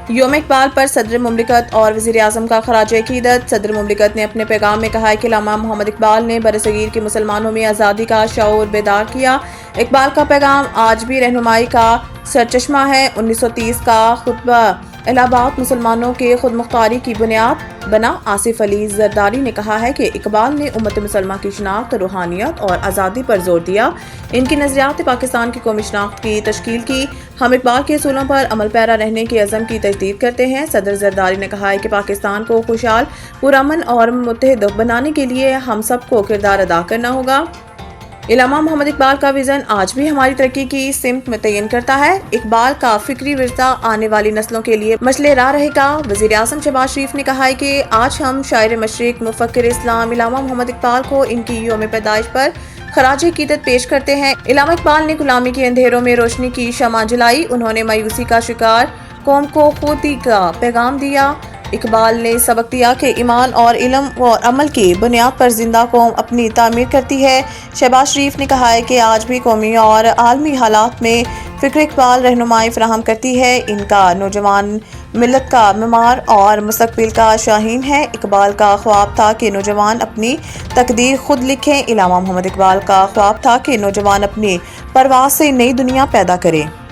یوم اقبال پر صدر مملکت اور وزیر اعظم کا خراج عقیدت۔ صدر مملکت نے اپنے پیغام میں کہا ہے کہ علامہ محمد اقبال نے برصغیر کے مسلمانوں میں آزادی کا شعور بیدار کیا۔ اقبال کا پیغام آج بھی رہنمائی کا سرچشمہ ہے۔ 1930 کا خطبہ الہ آباد مسلمانوں کے خود مختاری کی بنیاد بنا۔ آصف علی زرداری نے کہا ہے کہ اقبال نے امت مسلمہ کی شناخت، روحانیت اور آزادی پر زور دیا۔ ان کی نظریات نے پاکستان کی قومی شناخت کی تشکیل کی۔ ہم اقبال کے اصولوں پر عمل پیرا رہنے کے عزم کی تجدید کرتے ہیں۔ صدر زرداری نے کہا ہے کہ پاکستان کو خوشحال، پرامن اور متحد بنانے کے لیے ہم سب کو کردار ادا کرنا ہوگا۔ علامہ محمد اقبال کا وژن آج بھی ہماری ترقی کی سمت متعین کرتا ہے۔ اقبال کا فکری ورثہ آنے والی نسلوں کے لیے مشعل راہ رہے گا۔ وزیر اعظم شہباز شریف نے کہا ہے کہ آج ہم شاعر مشرق، مفکر اسلام علامہ محمد اقبال کو ان کی یوم پیدائش پر خراج عقیدت پیش کرتے ہیں۔ علامہ اقبال نے غلامی کے اندھیروں میں روشنی کی شمع جلائی۔ انہوں نے مایوسی کا شکار قوم کو خودی کا پیغام دیا۔ اقبال نے سبق دیا کہ ایمان اور علم اور عمل کی بنیاد پر زندہ قوم اپنی تعمیر کرتی ہے۔ شہباز شریف نے کہا ہے کہ آج بھی قومی اور عالمی حالات میں فکر اقبال رہنمائی فراہم کرتی ہے۔ ان کا نوجوان ملت کا معمار اور مستقبل کا شاہین ہے۔ اقبال کا خواب تھا کہ نوجوان اپنی تقدیر خود لکھیں۔ علامہ محمد اقبال کا خواب تھا کہ نوجوان اپنی پرواز سے نئی دنیا پیدا کریں۔